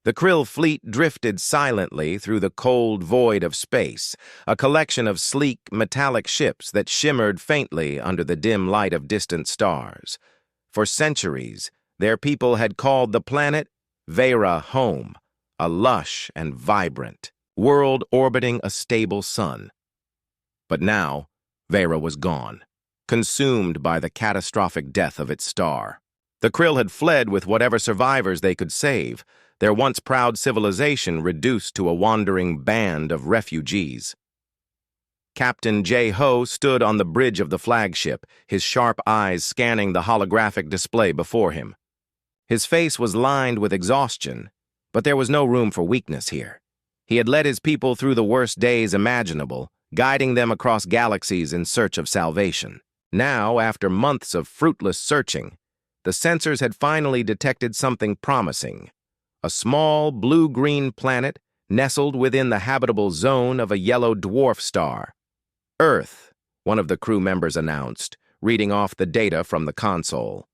The Krill fleet drifted silently through the cold void of space, a collection of sleek, metallic ships that shimmered faintly under the dim light of distant stars. For centuries, their people had called the planet Vera home, a lush and vibrant world orbiting a stable sun. But now, Vera was gone, consumed by the catastrophic death of its star. The Krill had fled with whatever survivors they could save, their once proud civilization reduced to a wandering band of refugees. Captain J-Ho stood on the bridge of the flagship, his sharp eyes scanning the holographic display before him. His face was lined with exhaustion, but there was no room for weakness here. He had led his people through the worst days imaginable, guiding them across galaxies in search of salvation. Now, after months of fruitless searching, the sensors had finally detected something promising. A small blue-green planet nestled within the habitable zone of a yellow dwarf star. Earth, one of the crew members announced, reading off the data from the console.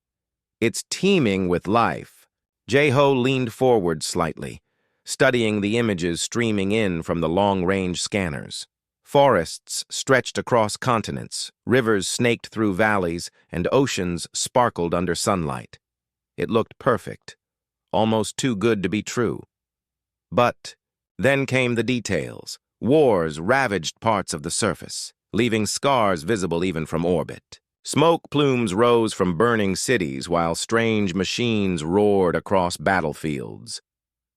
It's teeming with life. J-Ho leaned forward slightly, studying the images streaming in from the long-range scanners. Forests stretched across continents, rivers snaked through valleys, and oceans sparkled under sunlight. It looked perfect, almost too good to be true. But then came the details. Wars ravaged parts of the surface, leaving scars visible even from orbit. Smoke plumes rose from burning cities while strange machines roared across battlefields.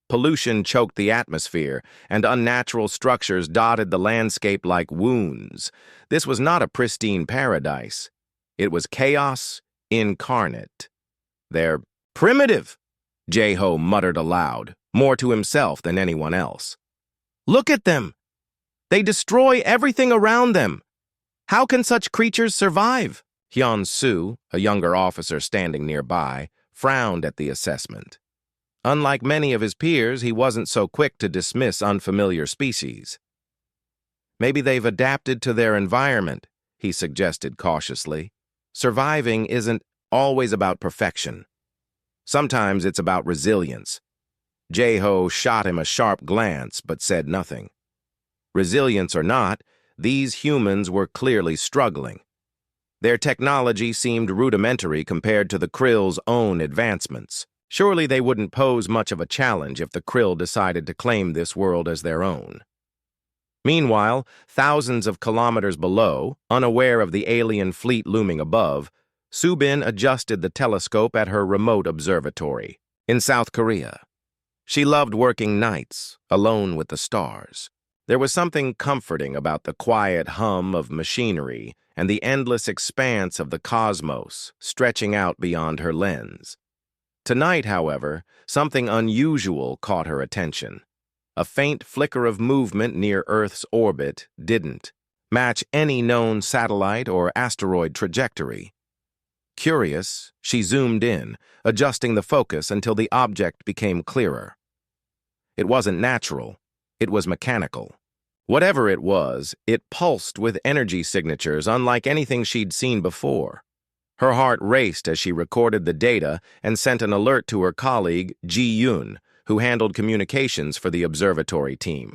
Pollution choked the atmosphere, and unnatural structures dotted the landscape like wounds. This was not a pristine paradise. It was chaos incarnate. "They're primitive," J-Ho muttered aloud, more to himself than anyone else. "Look at them! They destroy everything around them. How can such creatures survive?" Hyun-Soo, a younger officer standing nearby, frowned at the assessment. Unlike many of his peers, he wasn't so quick to dismiss unfamiliar species. "Maybe they've adapted to their environment," he suggested cautiously. "Surviving isn't always about perfection. Sometimes it's about resilience." J-Ho shot him a sharp glance, but said nothing. Resilience or not, these humans were clearly struggling. Their technology seemed rudimentary compared to the Krill's own advancements. Surely they wouldn't pose much of a challenge if the Krill decided to claim this world as their own. Meanwhile, thousands of kilometers below, unaware of the alien fleet looming above, Subin adjusted the telescope at her remote observatory in South Korea. She loved working nights, alone with the stars. There was something comforting about the quiet hum of machinery and the endless expanse of the cosmos stretching out beyond her lens. Tonight, however, something unusual caught her attention. A faint flicker of movement near Earth's orbit didn't match any known satellite or asteroid trajectory. Curious, she zoomed in, adjusting the focus until the object became clearer. It wasn't natural. It was mechanical. Whatever it was, it pulsed with energy signatures unlike anything she'd seen before. Her heart raced as she recorded the data and sent an alert to her colleague, Ji-Yun, who handled communications for the observatory team.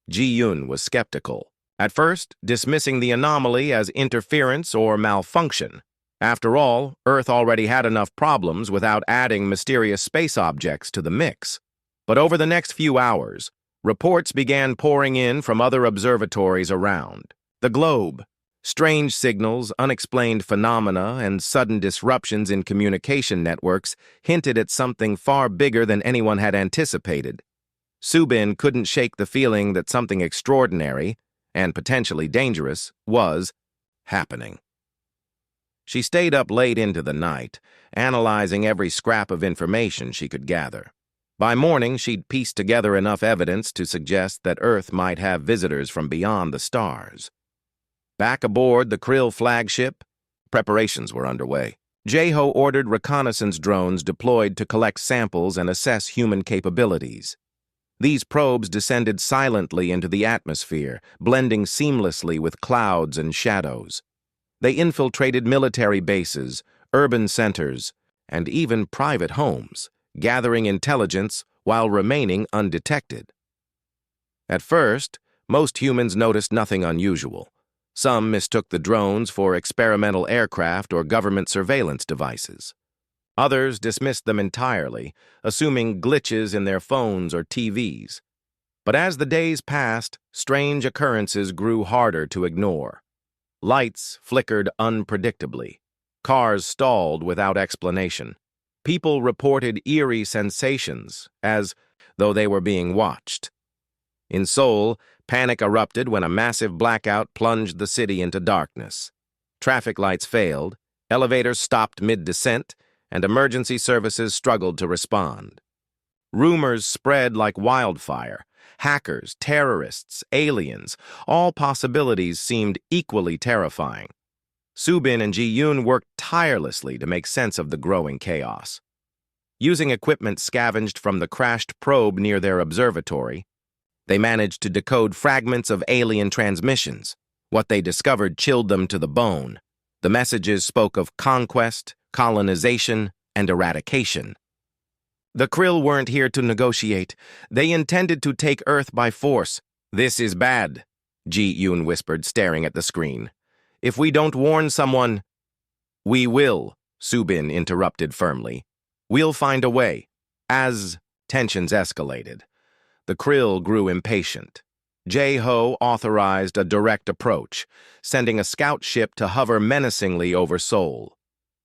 Ji-Yun was skeptical, at first dismissing the anomaly as interference or malfunction. After all, Earth already had enough problems without adding mysterious space objects to the mix. But over the next few hours, reports began pouring in from other observatories around. The globe. Strange signals, unexplained phenomena, and sudden disruptions in communication networks hinted at something far bigger than anyone had anticipated. Subin couldn't shake the feeling that something extraordinary, and potentially dangerous, was happening. She stayed up late into the night, analyzing every scrap of information she could gather. By morning, she'd pieced together enough evidence to suggest that Earth might have visitors from beyond the stars. Back aboard the Krill flagship, preparations were underway. J-Ho ordered reconnaissance drones deployed to collect samples and assess human capabilities. These probes descended silently into the atmosphere, blending seamlessly with clouds and shadows. They infiltrated military bases, urban centers, and even private homes, gathering intelligence while remaining undetected. At first, most humans noticed nothing unusual. Some mistook the drones for experimental aircraft or government surveillance devices. Others dismissed them entirely, assuming glitches in their phones or TVs. But as the days passed, strange occurrences grew harder to ignore. Lights flickered unpredictably. Cars stalled without explanation. People reported eerie sensations, as though they were being watched. In Seoul, panic erupted when a massive blackout plunged the city into darkness. Traffic lights failed, elevators stopped mid-descent, and emergency services struggled to respond. Rumors spread like wildfire. Hackers, terrorists, aliens, all possibilities seemed equally terrifying. Subin and Ji-yoon worked tirelessly to make sense of the growing chaos. Using equipment scavenged from the crashed probe near their observatory, they managed to decode fragments of alien transmissions. What they discovered chilled them to the bone. The messages spoke of conquest, colonization, and eradication. The Krill weren't here to negotiate. They intended to take Earth by force. "This is bad," Ji-yoon whispered, staring at the screen. "If we don't warn someone—" "We will," Subin interrupted firmly. "We'll find a way." As tensions escalated, the Krill grew impatient. Jae-ho authorized a direct approach, sending a scout ship to hover menacingly over Seoul.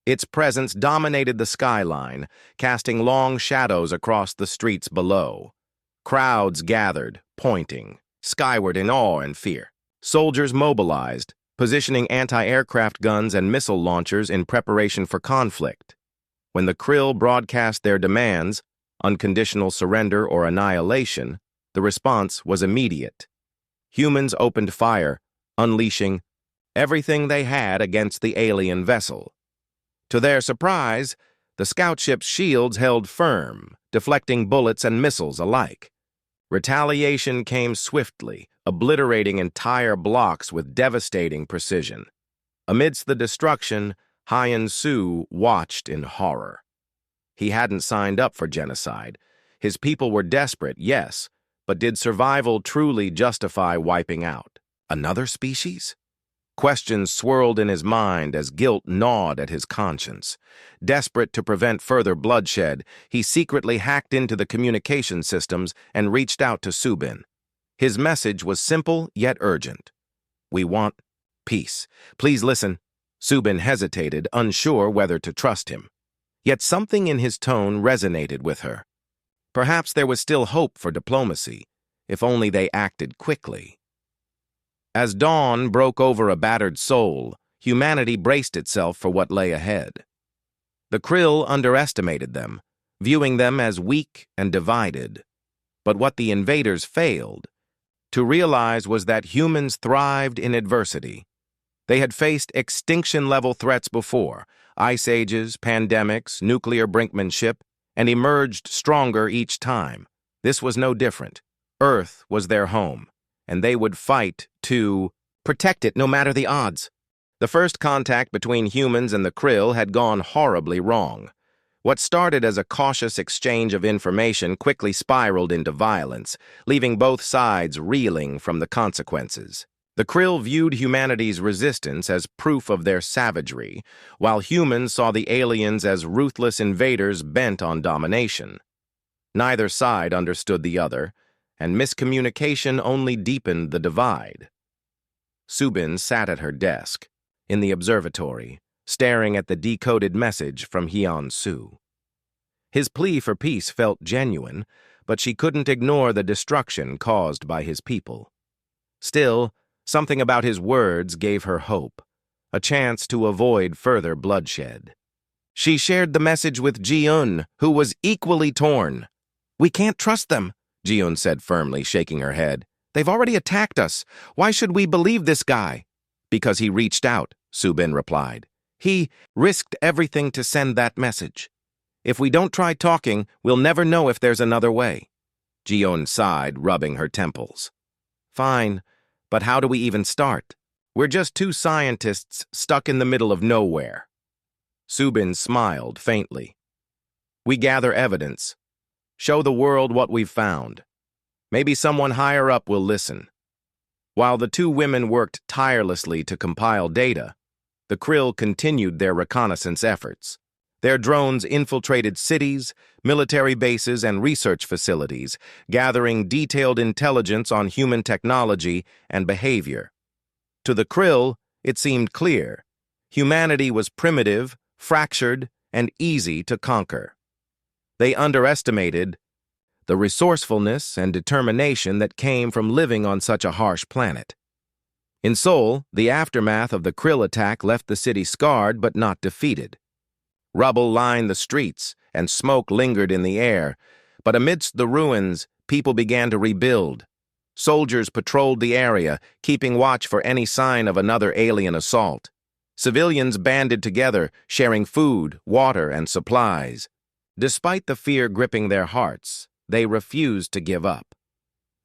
Its presence dominated the skyline, casting long shadows across the streets below. Crowds gathered, pointing, skyward in awe and fear. Soldiers mobilized, positioning anti-aircraft guns and missile launchers in preparation for conflict. When the Krill broadcast their demands, unconditional surrender or annihilation, the response was immediate. Humans opened fire, unleashing everything they had against the alien vessel. To their surprise, the scout ship's shields held firm, deflecting bullets and missiles alike. Retaliation came swiftly, obliterating entire blocks with devastating precision. Amidst the destruction, Hyun-soo watched in horror. He hadn't signed up for genocide. His people were desperate, yes, but did survival truly justify wiping out another species? Questions swirled in his mind as guilt gnawed at his conscience. Desperate to prevent further bloodshed, he secretly hacked into the communication systems and reached out to Subin. His message was simple yet urgent. "We want peace. Please listen." Subin hesitated, unsure whether to trust him. Yet something in his tone resonated with her. Perhaps there was still hope for diplomacy, if only they acted quickly. As dawn broke over a battered Seoul, humanity braced itself for what lay ahead. The Krill underestimated them, viewing them as weak and divided. But what the invaders failed to realize was that humans thrived in adversity. They had faced extinction-level threats before, ice ages, pandemics, nuclear brinkmanship, and emerged stronger each time. This was no different. Earth was their home, and they would fight to protect it no matter the odds. The first contact between humans and the Krill had gone horribly wrong. What started as a cautious exchange of information quickly spiraled into violence, leaving both sides reeling from the consequences. The Krill viewed humanity's resistance as proof of their savagery, while humans saw the aliens as ruthless invaders bent on domination. Neither side understood the other, and miscommunication only deepened the divide. Subin sat at her desk, in the observatory, staring at the decoded message from Hyun-soo. His plea for peace felt genuine, but she couldn't ignore the destruction caused by his people. Still, something about his words gave her hope, a chance to avoid further bloodshed. She shared the message with Ji-yoon, who was equally torn. "We can't trust them," Ji-yoon said firmly, shaking her head. "They've already attacked us. Why should we believe this guy?" "Because he reached out," Subin replied. "He risked everything to send that message. If we don't try talking, we'll never know if there's another way." Ji-yoon sighed, rubbing her temples. "Fine, but how do we even start? We're just two scientists stuck in the middle of nowhere." Subin smiled faintly. "We gather evidence. Show the world what we've found. Maybe someone higher up will listen." While the two women worked tirelessly to compile data, the Krill continued their reconnaissance efforts. Their drones infiltrated cities, military bases, and research facilities, gathering detailed intelligence on human technology and behavior. To the Krill, it seemed clear. Humanity was primitive, fractured, and easy to conquer. They underestimated the resourcefulness and determination that came from living on such a harsh planet. In Seoul, the aftermath of the Krill attack left the city scarred but not defeated. Rubble lined the streets, and smoke lingered in the air, but amidst the ruins, people began to rebuild. Soldiers patrolled the area, keeping watch for any sign of another alien assault. Civilians banded together, sharing food, water, and supplies. Despite the fear gripping their hearts, they refused to give up.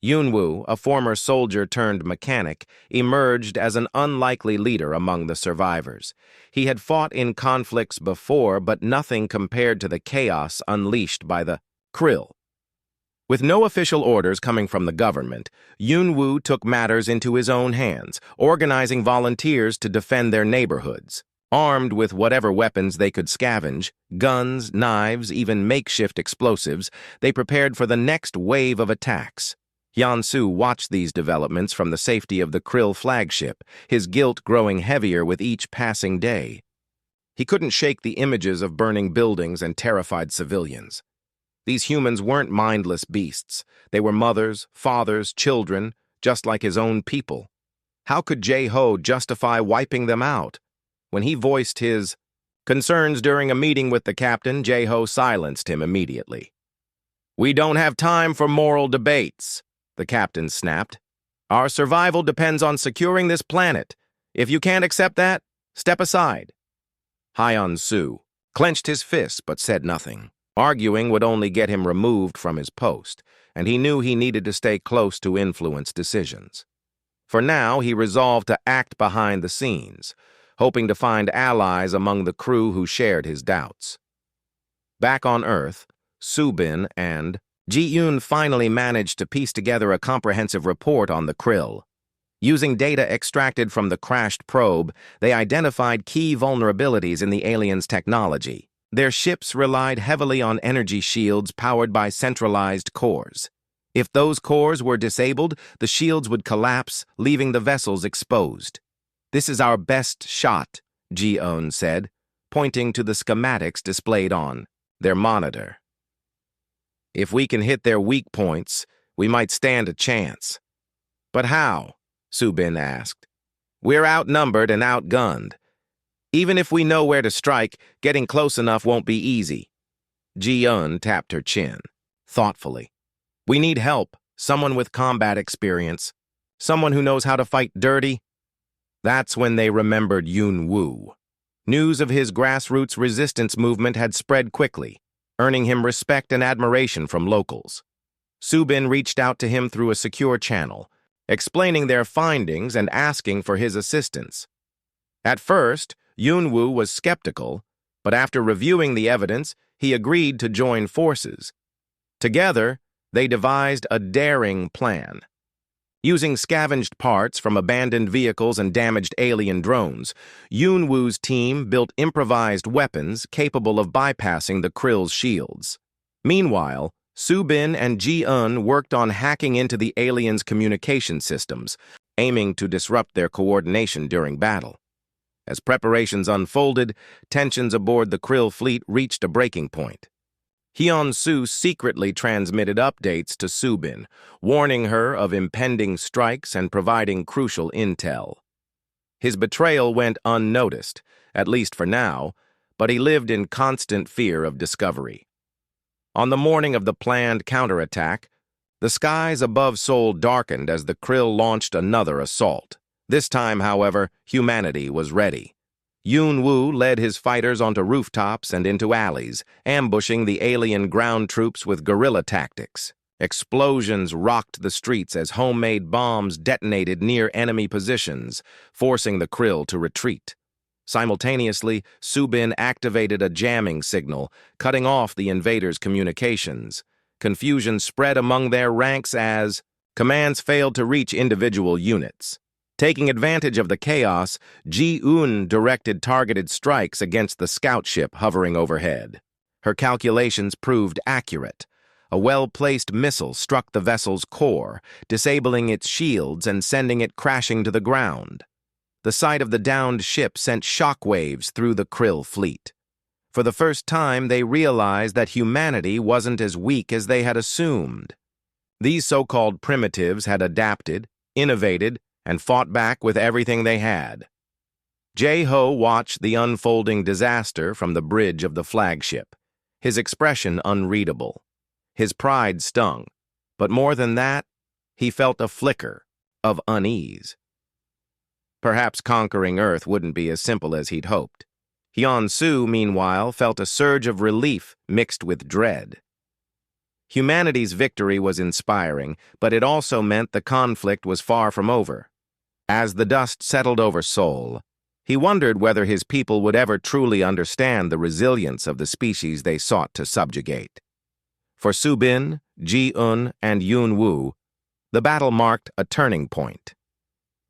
Yunwoo, a former soldier-turned-mechanic, emerged as an unlikely leader among the survivors. He had fought in conflicts before, but nothing compared to the chaos unleashed by the Krill. With no official orders coming from the government, Yunwoo took matters into his own hands, organizing volunteers to defend their neighborhoods. Armed with whatever weapons they could scavenge, guns, knives, even makeshift explosives, they prepared for the next wave of attacks. Hyun-soo watched these developments from the safety of the Krill flagship, his guilt growing heavier with each passing day. He couldn't shake the images of burning buildings and terrified civilians. These humans weren't mindless beasts. They were mothers, fathers, children, just like his own people. How could Jae-ho justify wiping them out? When he voiced his concerns during a meeting with the captain, Jae-ho silenced him immediately. "We don't have time for moral debates," the captain snapped. "Our survival depends on securing this planet. If you can't accept that, step aside." Hyun-soo clenched his fists but said nothing. Arguing would only get him removed from his post, and he knew he needed to stay close to influence decisions. For now, he resolved to act behind the scenes, hoping to find allies among the crew who shared his doubts. Back on Earth, Subin and Ji-yoon finally managed to piece together a comprehensive report on the Krill. Using data extracted from the crashed probe, they identified key vulnerabilities in the aliens' technology. Their ships relied heavily on energy shields powered by centralized cores. If those cores were disabled, the shields would collapse, leaving the vessels exposed. "This is our best shot," Ji-yoon said, pointing to the schematics displayed on their monitor. "If we can hit their weak points, we might stand a chance." "But how?" Subin asked. "We're outnumbered and outgunned. Even if we know where to strike, getting close enough won't be easy." Ji-yoon tapped her chin, thoughtfully. "We need help, someone with combat experience, someone who knows how to fight dirty." That's when they remembered Yun-woo. News of his grassroots resistance movement had spread quickly, earning him respect and admiration from locals. Subin reached out to him through a secure channel, explaining their findings and asking for his assistance. At first, Yun-woo was skeptical, but after reviewing the evidence, he agreed to join forces. Together, they devised a daring plan. Using scavenged parts from abandoned vehicles and damaged alien drones, Yun-woo's team built improvised weapons capable of bypassing the Krill's shields. Meanwhile, Subin and Ji-eun worked on hacking into the aliens' communication systems, aiming to disrupt their coordination during battle. As preparations unfolded, tensions aboard the Krill fleet reached a breaking point. Hyun-soo secretly transmitted updates to Subin, warning her of impending strikes and providing crucial intel. His betrayal went unnoticed, at least for now, but he lived in constant fear of discovery. On the morning of the planned counterattack, the skies above Seoul darkened as the Krill launched another assault. This time, however, humanity was ready. Yun-woo led his fighters onto rooftops and into alleys, ambushing the alien ground troops with guerrilla tactics. Explosions rocked the streets as homemade bombs detonated near enemy positions, forcing the Krill to retreat. Simultaneously, Subin activated a jamming signal, cutting off the invaders' communications. confusion spread among their ranks as commands failed to reach individual units. Taking advantage of the chaos, Ji-un directed targeted strikes against the scout ship hovering overhead. Her calculations proved accurate. A well-placed missile struck the vessel's core, disabling its shields and sending it crashing to the ground. The sight of the downed ship sent shockwaves through the Krill fleet. For the first time, they realized that humanity wasn't as weak as they had assumed. These so-called primitives had adapted, innovated, and fought back with everything they had. Jae-ho watched the unfolding disaster from the bridge of the flagship, his expression unreadable. His pride stung, but more than that, he felt a flicker of unease. Perhaps conquering Earth wouldn't be as simple as he'd hoped. Hyun-soo, meanwhile, felt a surge of relief mixed with dread. Humanity's victory was inspiring, but it also meant the conflict was far from over. As the dust settled over Seoul, he wondered whether his people would ever truly understand the resilience of the species they sought to subjugate. For Subin, Ji-un, and Yoon-woo, the battle marked a turning point.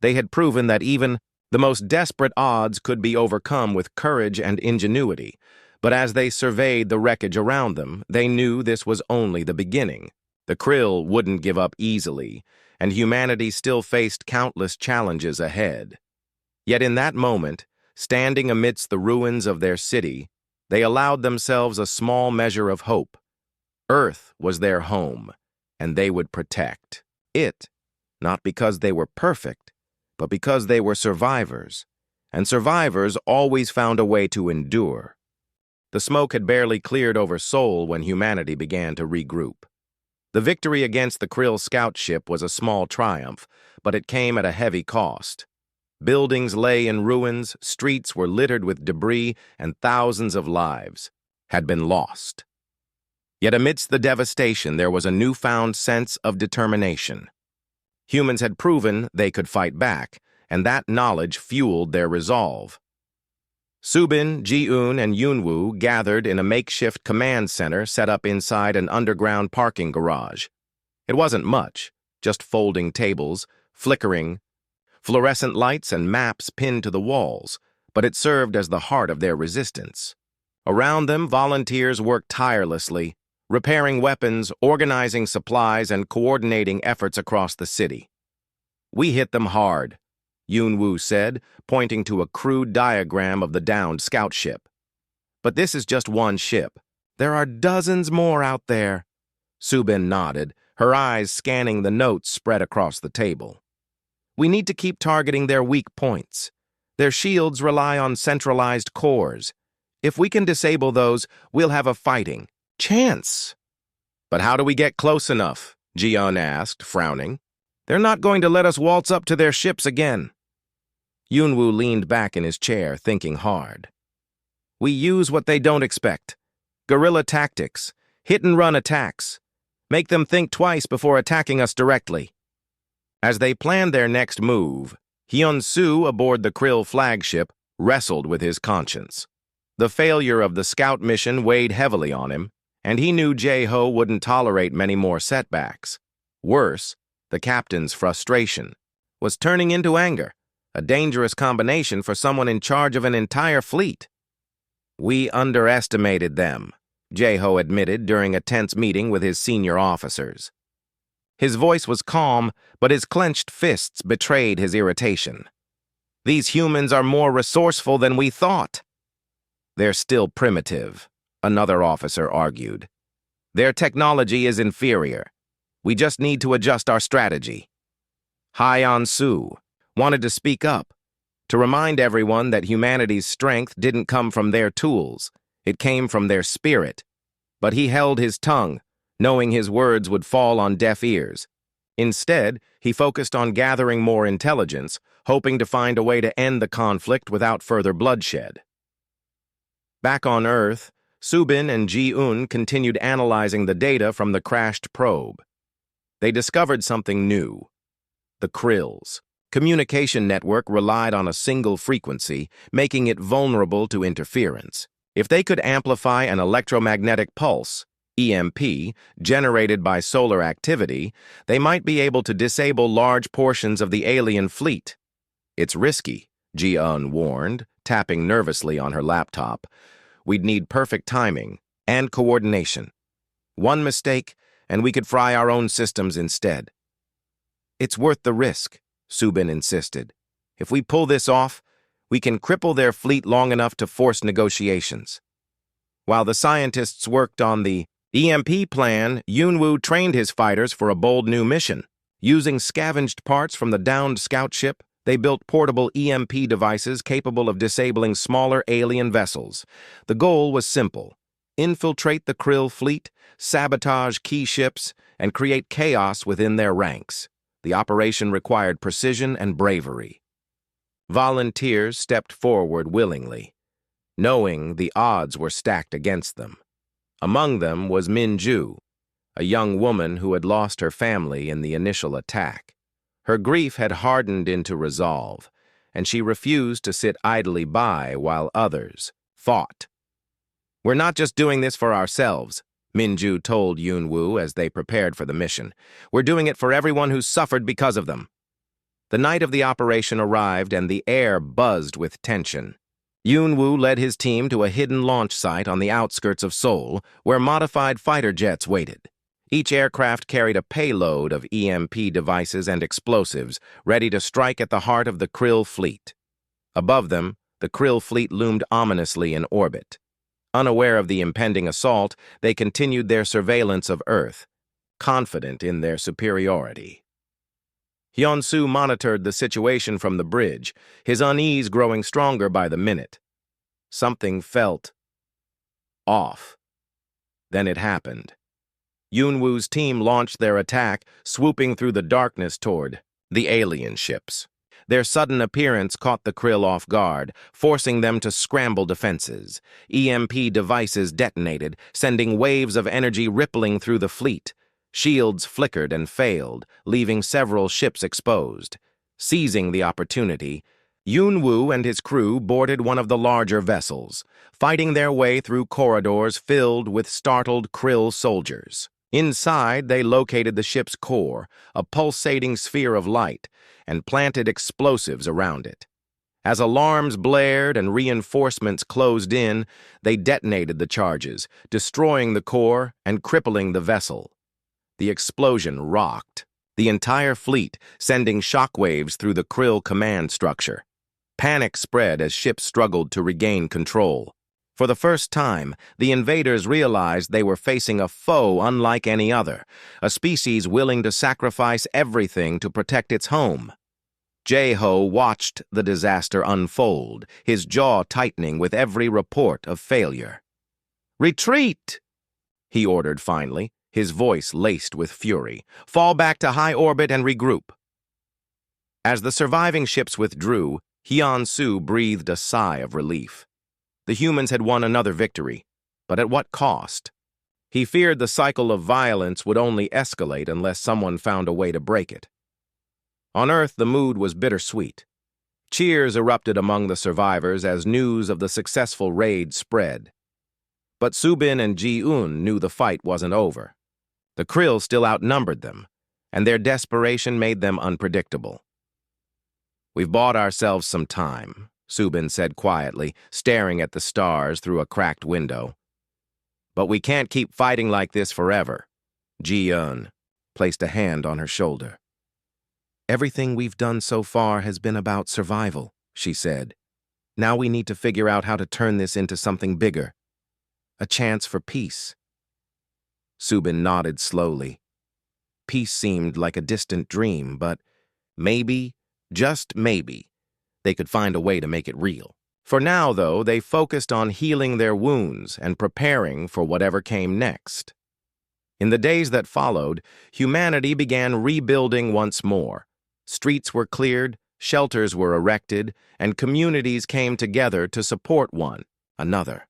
They had proven that even the most desperate odds could be overcome with courage and ingenuity, but as they surveyed the wreckage around them, they knew this was only the beginning. The Krill wouldn't give up easily, and humanity still faced countless challenges ahead. Yet in that moment, standing amidst the ruins of their city, they allowed themselves a small measure of hope. Earth was their home, and they would protect it, not because they were perfect, but because they were survivors, and survivors always found a way to endure. The smoke had barely cleared over Seoul when humanity began to regroup. The victory against the Krill scout ship was a small triumph, but it came at a heavy cost. Buildings lay in ruins, streets were littered with debris, and thousands of lives had been lost. Yet amidst the devastation, there was a newfound sense of determination. Humans had proven they could fight back, and that knowledge fueled their resolve. Subin, Ji-un, and Yoon-woo gathered in a makeshift command center set up inside an underground parking garage. It wasn't much, just folding tables, flickering, fluorescent lights and maps pinned to the walls, but it served as the heart of their resistance. Around them, volunteers worked tirelessly, repairing weapons, organizing supplies, and coordinating efforts across the city. "We hit them hard," Yoon-woo said, pointing to a crude diagram of the downed scout ship. "But this is just one ship. There are dozens more out there." Subin nodded, her eyes scanning the notes spread across the table. "We need to keep targeting their weak points. Their shields rely on centralized cores. If we can disable those, we'll have a fighting chance." "But how do we get close enough?" Ji-un asked, frowning. "They're not going to let us waltz up to their ships again." Yoon-woo leaned back in his chair, thinking hard. "We use what they don't expect. Guerrilla tactics, hit-and-run attacks. Make them think twice before attacking us directly." As they planned their next move, Hyun-soo aboard the Krill flagship wrestled with his conscience. The failure of the scout mission weighed heavily on him, and he knew Jae-ho wouldn't tolerate many more setbacks. Worse, the captain's frustration was turning into anger, a dangerous combination for someone in charge of an entire fleet. "We underestimated them," Jae-ho admitted during a tense meeting with his senior officers. His voice was calm, but his clenched fists betrayed his irritation. "These humans are more resourceful than we thought." "They're still primitive," another officer argued. "Their technology is inferior. We just need to adjust our strategy." Hyun-soo wanted to speak up, to remind everyone that humanity's strength didn't come from their tools, it came from their spirit. But he held his tongue, knowing his words would fall on deaf ears. Instead, he focused on gathering more intelligence, hoping to find a way to end the conflict without further bloodshed. Back on Earth, Subin and Ji-un continued analyzing the data from the crashed probe. They discovered something new. The Krill's communication network relied on a single frequency, making it vulnerable to interference. If they could amplify an electromagnetic pulse, EMP, generated by solar activity, they might be able to disable large portions of the alien fleet. It's risky, Ji-eun warned, tapping nervously on her laptop. We'd need perfect timing and coordination. One mistake, and we could fry our own systems instead. It's worth the risk, Subin insisted. If we pull this off, we can cripple their fleet long enough to force negotiations. While the scientists worked on the EMP plan, Yunwoo trained his fighters for a bold new mission. Using scavenged parts from the downed scout ship, they built portable EMP devices capable of disabling smaller alien vessels. The goal was simple: infiltrate the Krill fleet, sabotage key ships, and create chaos within their ranks. The operation required precision and bravery. Volunteers stepped forward willingly, knowing the odds were stacked against them. Among them was Minju, a young woman who had lost her family in the initial attack. Her grief had hardened into resolve, and she refused to sit idly by while others fought. "We're not just doing this for ourselves," Minju told Yunwoo as they prepared for the mission. "We're doing it for everyone who's suffered because of them." The night of the operation arrived and the air buzzed with tension. Yunwoo led his team to a hidden launch site on the outskirts of Seoul, where modified fighter jets waited. Each aircraft carried a payload of EMP devices and explosives, ready to strike at the heart of the Krill fleet. Above them, the Krill fleet loomed ominously in orbit. Unaware of the impending assault, they continued their surveillance of Earth, confident in their superiority. Hyun-soo monitored the situation from the bridge, his unease growing stronger by the minute. Something felt off. Then it happened. Yunwoo's team launched their attack, swooping through the darkness toward the alien ships. Their sudden appearance caught the Krill off guard, forcing them to scramble defenses. EMP devices detonated, sending waves of energy rippling through the fleet. Shields flickered and failed, leaving several ships exposed. Seizing the opportunity, Yunwoo and his crew boarded one of the larger vessels, fighting their way through corridors filled with startled Krill soldiers. Inside, they located the ship's core, a pulsating sphere of light, and planted explosives around it. As alarms blared and reinforcements closed in, they detonated the charges, destroying the core and crippling the vessel. The explosion rocked the entire fleet, sending shockwaves through the Krill command structure. Panic spread as ships struggled to regain control. For the first time, the invaders realized they were facing a foe unlike any other, a species willing to sacrifice everything to protect its home. Jae-ho watched the disaster unfold, his jaw tightening with every report of failure. "Retreat!" he ordered finally, his voice laced with fury. "Fall back to high orbit and regroup." As the surviving ships withdrew, Hyun-soo breathed a sigh of relief. The humans had won another victory, but at what cost? He feared the cycle of violence would only escalate unless someone found a way to break it. On Earth, the mood was bittersweet. Cheers erupted among the survivors as news of the successful raid spread. But Subin and Ji-eun knew the fight wasn't over. The Krill still outnumbered them, and their desperation made them unpredictable. "We've bought ourselves some time," Subin said quietly, staring at the stars through a cracked window. "But we can't keep fighting like this forever." Ji-eun placed a hand on her shoulder. "Everything we've done so far has been about survival," she said. "Now we need to figure out how to turn this into something bigger. A chance for peace." Subin nodded slowly. Peace seemed like a distant dream, but maybe, just maybe, they could find a way to make it real. For now, though, they focused on healing their wounds and preparing for whatever came next. In the days that followed, humanity began rebuilding once more. Streets were cleared, shelters were erected, and communities came together to support one another.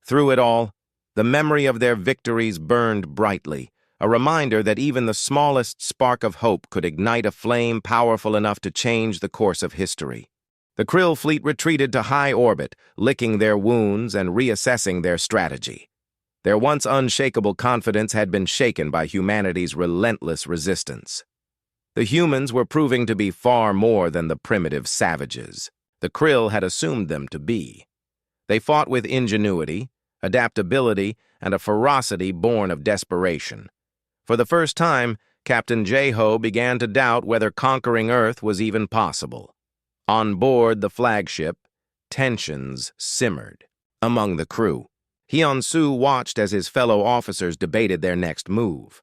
Through it all, the memory of their victories burned brightly, a reminder that even the smallest spark of hope could ignite a flame powerful enough to change the course of history. The Krill fleet retreated to high orbit, licking their wounds and reassessing their strategy. Their once unshakable confidence had been shaken by humanity's relentless resistance. The humans were proving to be far more than the primitive savages the Krill had assumed them to be. They fought with ingenuity, adaptability, and a ferocity born of desperation. For the first time, Captain Jeho began to doubt whether conquering Earth was even possible. On board the flagship, tensions simmered among the crew. Hyun-soo watched as his fellow officers debated their next move.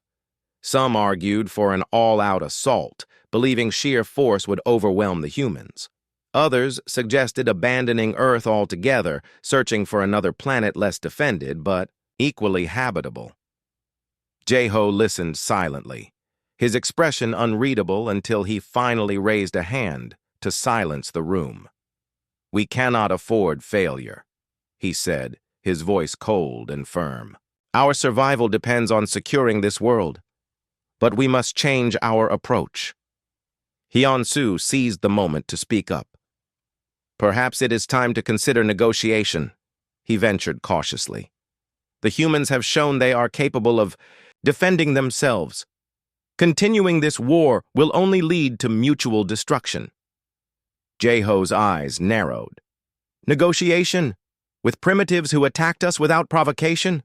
Some argued for an all-out assault, believing sheer force would overwhelm the humans. Others suggested abandoning Earth altogether, searching for another planet less defended but equally habitable. Jeho listened silently, his expression unreadable until he finally raised a hand to silence the room. "We cannot afford failure," he said, his voice cold and firm. "Our survival depends on securing this world, but we must change our approach." Hyun-soo seized the moment to speak up. "Perhaps it is time to consider negotiation," he ventured cautiously. "The humans have shown they are capable of defending themselves. Continuing this war will only lead to mutual destruction." Jeho's eyes narrowed. "Negotiation? With primitives who attacked us without provocation?"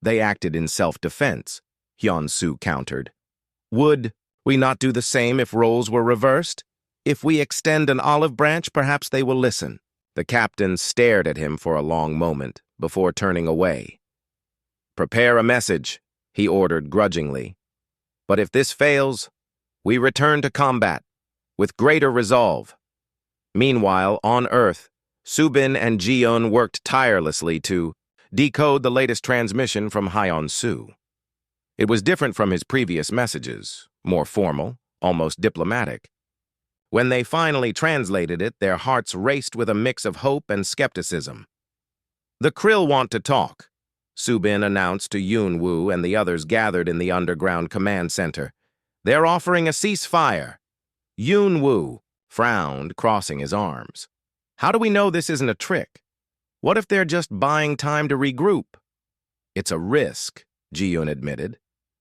"They acted in self-defense," Hyun-soo countered. "Would we not do the same if roles were reversed? If we extend an olive branch, perhaps they will listen." The captain stared at him for a long moment before turning away. "Prepare a message," he ordered grudgingly. "But if this fails, we return to combat with greater resolve." Meanwhile, on Earth, Subin and Ji-eun worked tirelessly to decode the latest transmission from Hyun-soo. It was different from his previous messages, more formal, almost diplomatic. When they finally translated it, their hearts raced with a mix of hope and skepticism. "The Krill want to talk," Subin announced to Yoon-woo and the others gathered in the underground command center. "They're offering a ceasefire." Yoon-woo frowned, crossing his arms. "How do we know this isn't a trick? What if they're just buying time to regroup?" "It's a risk," Ji-eun admitted,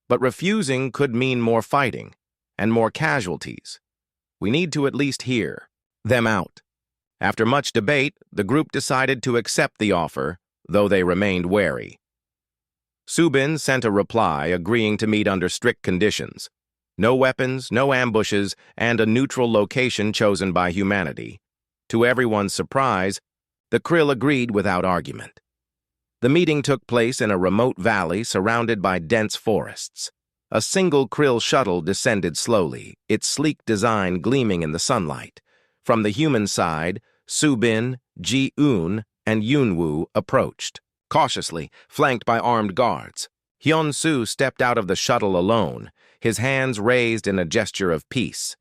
"but refusing could mean more fighting and more casualties. We need to at least hear them out." After much debate, the group decided to accept the offer, though they remained wary. Subin sent a reply agreeing to meet under strict conditions: no weapons, no ambushes, and a neutral location chosen by humanity. To everyone's surprise, the Krill agreed without argument. The meeting took place in a remote valley surrounded by dense forests. A single Krill shuttle descended slowly, its sleek design gleaming in the sunlight. From the human side, Subin, Ji-eun, and Yoon-woo approached, cautiously, flanked by armed guards. Hyun-soo stepped out of the shuttle alone, his hands raised in a gesture of peace.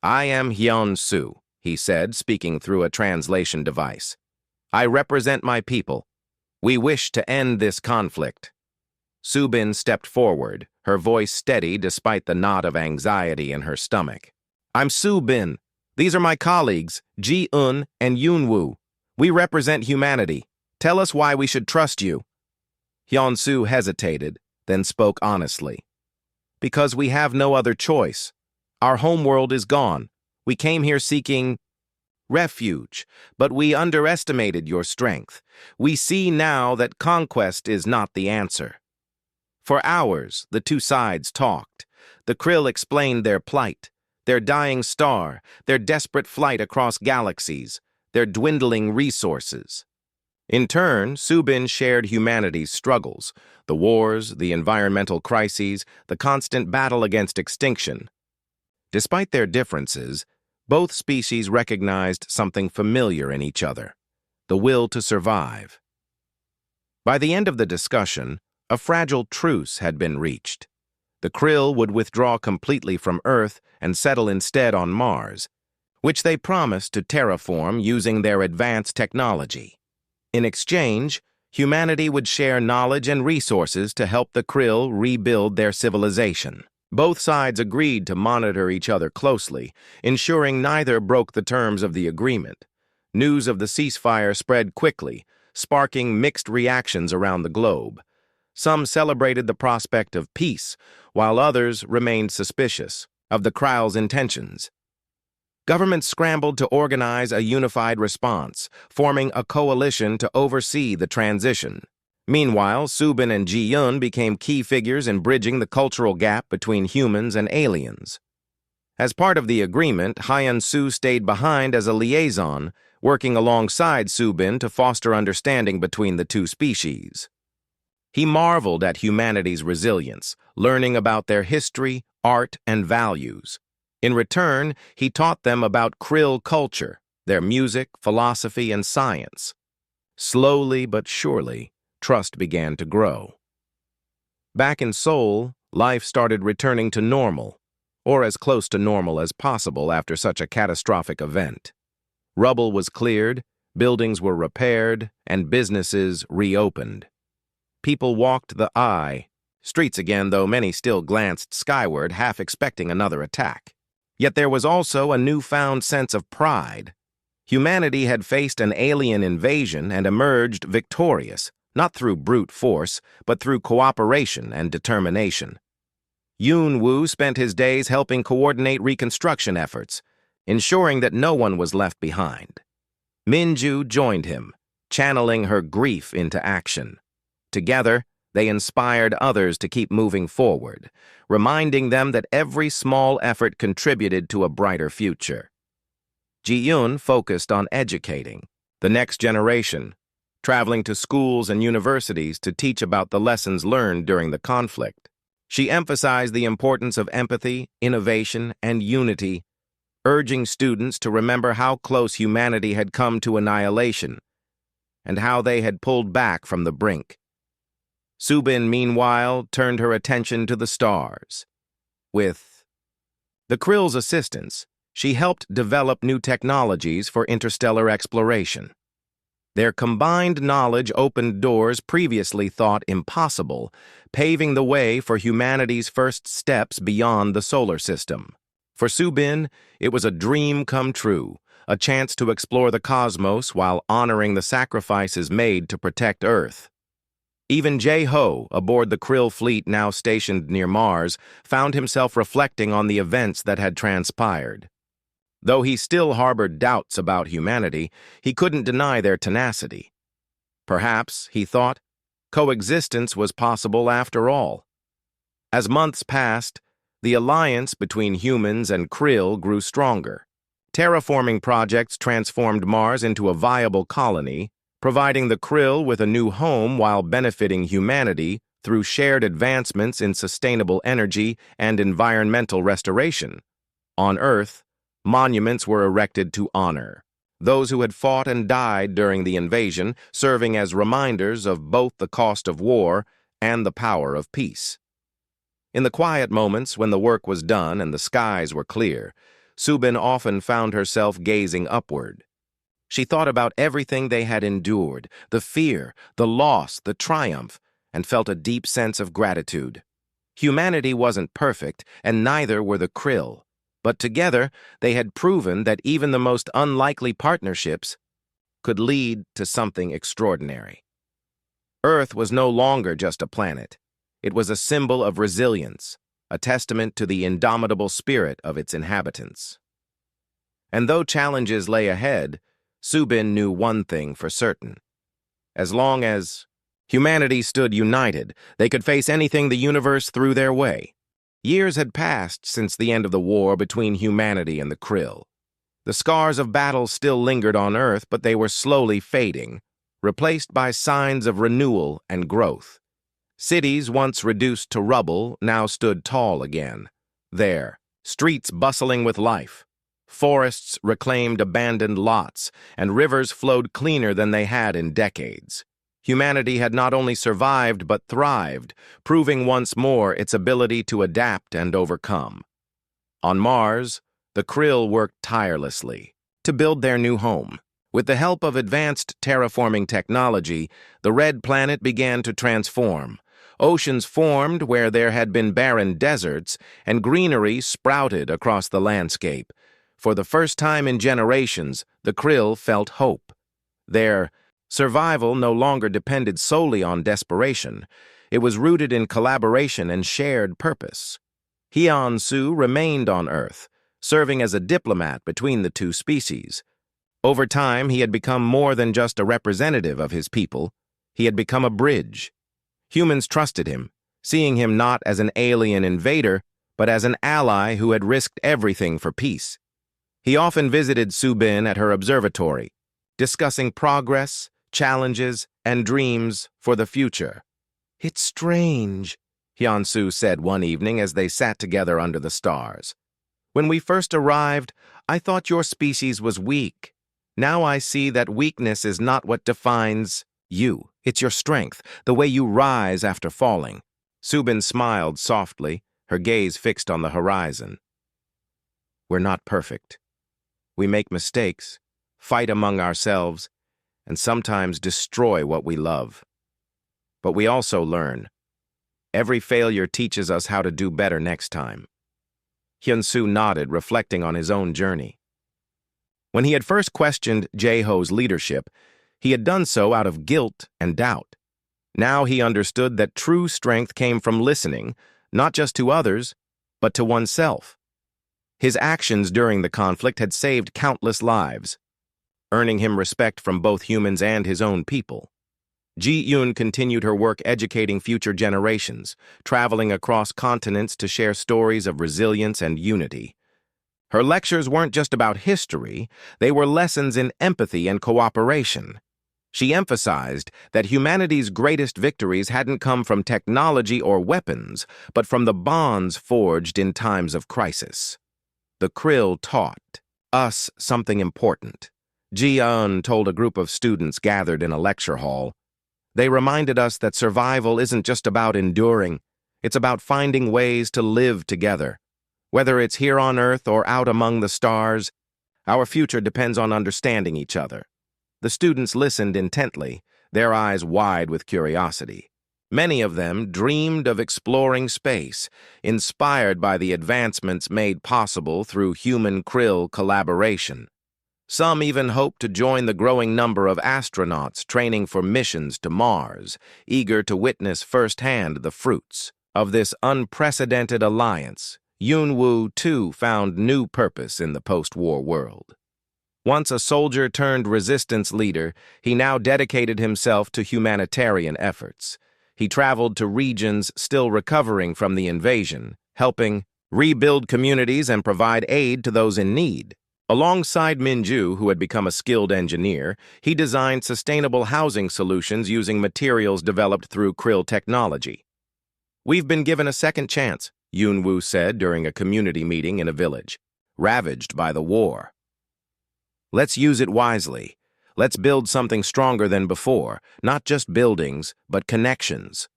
"I am Hyun-soo," he said, speaking through a translation device. "I represent my people. We wish to end this conflict." Subin stepped forward, her voice steady despite the knot of anxiety in her stomach. "I'm Subin. These are my colleagues, Ji-eun and Yoon-woo. We represent humanity. Tell us why we should trust you." Hyun-soo hesitated, then spoke honestly. "Because we have no other choice. Our homeworld is gone. We came here seeking refuge, but we underestimated your strength. We see now that conquest is not the answer." For hours, the two sides talked. The Krill explained their plight, their dying star, their desperate flight across galaxies, their dwindling resources. In turn, Subin shared humanity's struggles, the wars, the environmental crises, the constant battle against extinction. Despite their differences, both species recognized something familiar in each other: the will to survive. By the end of the discussion, a fragile truce had been reached. The Krill would withdraw completely from Earth and settle instead on Mars, which they promised to terraform using their advanced technology. In exchange, humanity would share knowledge and resources to help the Krill rebuild their civilization. Both sides agreed to monitor each other closely, ensuring neither broke the terms of the agreement. News of the ceasefire spread quickly, sparking mixed reactions around the globe. Some celebrated the prospect of peace, while others remained suspicious of the Krall's intentions. Governments scrambled to organize a unified response, forming a coalition to oversee the transition. Meanwhile, Subin and Ji-Yun became key figures in bridging the cultural gap between humans and aliens. As part of the agreement, Hyeon-Soo stayed behind as a liaison, working alongside Subin to foster understanding between the two species. He marveled at humanity's resilience, learning about their history, art, and values. In return, he taught them about Krill culture, their music, philosophy, and science. Slowly but surely, trust began to grow. Back in Seoul, life started returning to normal, or as close to normal as possible after such a catastrophic event. Rubble was cleared, buildings were repaired, and businesses reopened. People walked the streets again, though many still glanced skyward, half expecting another attack. Yet there was also a newfound sense of pride. Humanity had faced an alien invasion and emerged victorious, not through brute force, but through cooperation and determination. Yoon-woo spent his days helping coordinate reconstruction efforts, ensuring that no one was left behind. Min-ju joined him, channeling her grief into action. Together, they inspired others to keep moving forward, reminding them that every small effort contributed to a brighter future. Ji-Yun focused on educating the next generation, traveling to schools and universities to teach about the lessons learned during the conflict. She emphasized the importance of empathy, innovation, and unity, urging students to remember how close humanity had come to annihilation and how they had pulled back from the brink. Subin, meanwhile, turned her attention to the stars. With the Krill's assistance, she helped develop new technologies for interstellar exploration. Their combined knowledge opened doors previously thought impossible, paving the way for humanity's first steps beyond the solar system. For Subin, it was a dream come true, a chance to explore the cosmos while honoring the sacrifices made to protect Earth. Even Jae-ho, aboard the Krill fleet now stationed near Mars, found himself reflecting on the events that had transpired. Though he still harbored doubts about humanity, he couldn't deny their tenacity. Perhaps, he thought, coexistence was possible after all. As months passed, the alliance between humans and Krill grew stronger. Terraforming projects transformed Mars into a viable colony, providing the Krill with a new home while benefiting humanity through shared advancements in sustainable energy and environmental restoration. On Earth, monuments were erected to honor those who had fought and died during the invasion, serving as reminders of both the cost of war and the power of peace. In the quiet moments when the work was done and the skies were clear, Subin often found herself gazing upward. She thought about everything they had endured, the fear, the loss, the triumph, and felt a deep sense of gratitude. Humanity wasn't perfect, and neither were the Krill, but together they had proven that even the most unlikely partnerships could lead to something extraordinary. Earth was no longer just a planet. It was a symbol of resilience, a testament to the indomitable spirit of its inhabitants. And though challenges lay ahead, Subin knew one thing for certain. As long as humanity stood united, they could face anything the universe threw their way. Years had passed since the end of the war between humanity and the Krill. The scars of battle still lingered on Earth, but they were slowly fading, replaced by signs of renewal and growth. Cities once reduced to rubble now stood tall again. There, streets bustling with life. Forests reclaimed abandoned lots, and rivers flowed cleaner than they had in decades. Humanity had not only survived but thrived, proving once more its ability to adapt and overcome. On Mars, the Krill worked tirelessly to build their new home. With the help of advanced terraforming technology, the red planet began to transform. Oceans formed where there had been barren deserts, and greenery sprouted across the landscape. For the first time in generations, the Krill felt hope. Their Survival no longer depended solely on desperation. It was rooted in collaboration and shared purpose. Hyun-soo remained on Earth, serving as a diplomat between the two species. Over time, he had become more than just a representative of his people. He had become a bridge. Humans trusted him, seeing him not as an alien invader, but as an ally who had risked everything for peace. He often visited Subin at her observatory, discussing progress, challenges, and dreams for the future. "It's strange," Hyun-soo said one evening as they sat together under the stars. "When we first arrived, I thought your species was weak. Now I see that weakness is not what defines you. It's your strength, the way you rise after falling." Subin smiled softly, her gaze fixed on the horizon. "We're not perfect. We make mistakes, fight among ourselves, and sometimes destroy what we love. But we also learn. Every failure teaches us how to do better next time." Hyun-soo nodded, reflecting on his own journey. When he had first questioned Jae-ho's leadership, he had done so out of guilt and doubt. Now he understood that true strength came from listening, not just to others, but to oneself. His actions during the conflict had saved countless lives, earning him respect from both humans and his own people. Ji-yoon continued her work educating future generations, traveling across continents to share stories of resilience and unity. Her lectures weren't just about history, they were lessons in empathy and cooperation. She emphasized that humanity's greatest victories hadn't come from technology or weapons, but from the bonds forged in times of crisis. The Krill taught us something important. Ji-yeon told a group of students gathered in a lecture hall. They reminded us that survival isn't just about enduring, it's about finding ways to live together. Whether it's here on Earth or out among the stars, our future depends on understanding each other. The students listened intently, their eyes wide with curiosity. Many of them dreamed of exploring space, inspired by the advancements made possible through human-krill collaboration. Some even hoped to join the growing number of astronauts training for missions to Mars, eager to witness firsthand the fruits of this unprecedented alliance. Yoon-woo, too, found new purpose in the post-war world. Once a soldier-turned-resistance leader, he now dedicated himself to humanitarian efforts. He traveled to regions still recovering from the invasion, helping rebuild communities and provide aid to those in need. Alongside Min-ju, who had become a skilled engineer, he designed sustainable housing solutions using materials developed through krill technology. "We've been given a second chance," Yoon-woo said during a community meeting in a village, ravaged by the war. "Let's use it wisely. Let's build something stronger than before, not just buildings, but connections.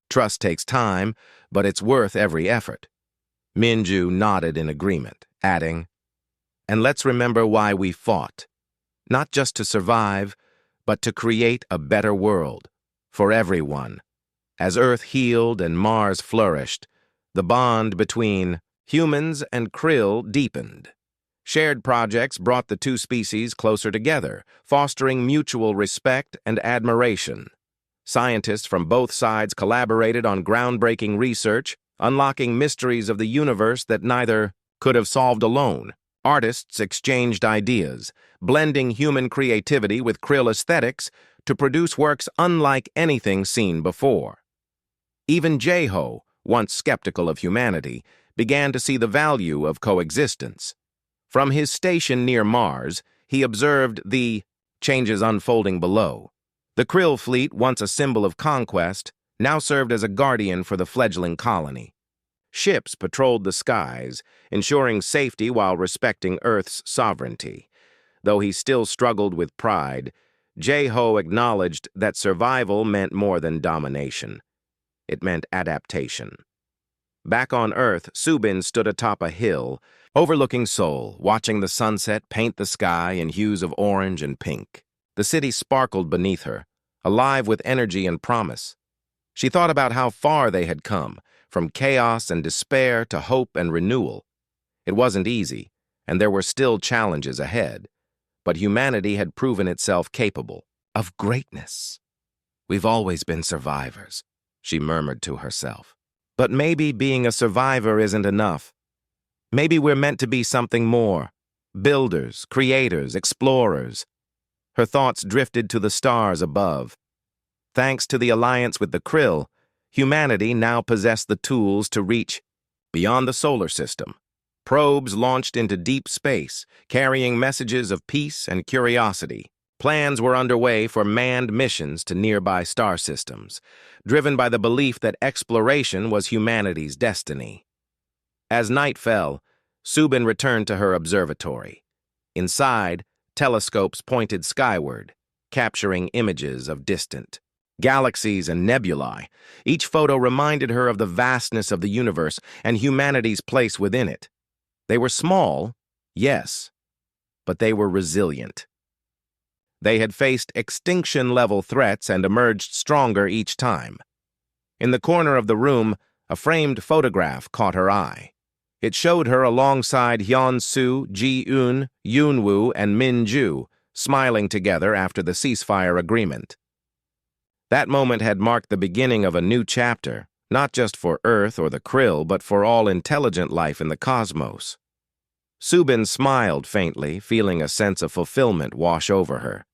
Trust takes time, but it's worth every effort." Min-ju nodded in agreement, adding, "And let's remember why we fought. Not just to survive, but to create a better world for everyone." As Earth healed and Mars flourished, the bond between humans and krill deepened. Shared projects brought the two species closer together, fostering mutual respect and admiration. Scientists from both sides collaborated on groundbreaking research, unlocking mysteries of the universe that neither could have solved alone. Artists exchanged ideas, blending human creativity with krill aesthetics to produce works unlike anything seen before. Even Jae-ho, once skeptical of humanity, began to see the value of coexistence. From his station near Mars, he observed the changes unfolding below. The krill fleet, once a symbol of conquest, now served as a guardian for the fledgling colony. Ships patrolled the skies, ensuring safety while respecting Earth's sovereignty. Though he still struggled with pride, Jae-ho acknowledged that survival meant more than domination. It meant adaptation. Back on Earth, Subin stood atop a hill, overlooking Seoul, watching the sunset paint the sky in hues of orange and pink. The city sparkled beneath her, alive with energy and promise. She thought about how far they had come, from chaos and despair to hope and renewal. It wasn't easy, and there were still challenges ahead, but humanity had proven itself capable. of greatness. We've always been survivors, she murmured to herself. But maybe being a survivor isn't enough. Maybe we're meant to be something more. Builders, creators, explorers. Her thoughts drifted to the stars above. Thanks to the alliance with the Krill, humanity now possessed the tools to reach beyond the solar system. Probes launched into deep space, carrying messages of peace and curiosity. Plans were underway for manned missions to nearby star systems, driven by the belief that exploration was humanity's destiny. As night fell, Subin returned to her observatory. Inside, telescopes pointed skyward, capturing images of distant galaxies and nebulae. Each photo reminded her of the vastness of the universe and humanity's place within it. They were small, yes, but they were resilient. They had faced extinction-level threats and emerged stronger each time. In the corner of the room, a framed photograph caught her eye. It showed her alongside Hyun-Soo, Ji-eun, Yoon-woo, and Min-ju, smiling together after the ceasefire agreement. That moment had marked the beginning of a new chapter, not just for Earth or the Krill, but for all intelligent life in the cosmos. Subin smiled faintly, feeling a sense of fulfillment wash over her.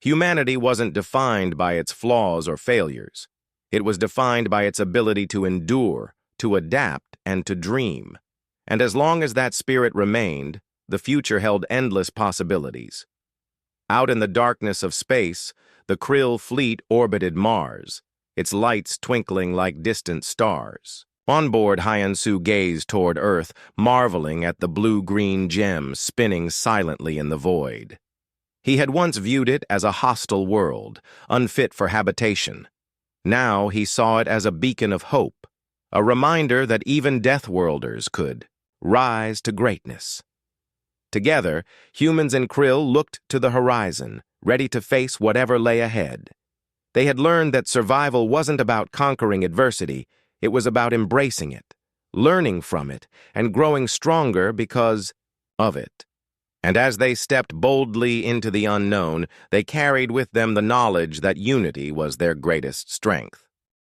Humanity wasn't defined by its flaws or failures. It was defined by its ability to endure, to adapt, and to dream. And as long as that spirit remained, the future held endless possibilities. Out in the darkness of space, the Krill fleet orbited Mars, its lights twinkling like distant stars. On board, Hyun-Soo gazed toward Earth, marveling at the blue-green gems spinning silently in the void. He had once viewed it as a hostile world, unfit for habitation. Now he saw it as a beacon of hope, a reminder that even Deathworlders could rise to greatness. Together, humans and Krill looked to the horizon, ready to face whatever lay ahead. They had learned that survival wasn't about conquering adversity, it was about embracing it, learning from it, and growing stronger because of it. And as they stepped boldly into the unknown, they carried with them the knowledge that unity was their greatest strength.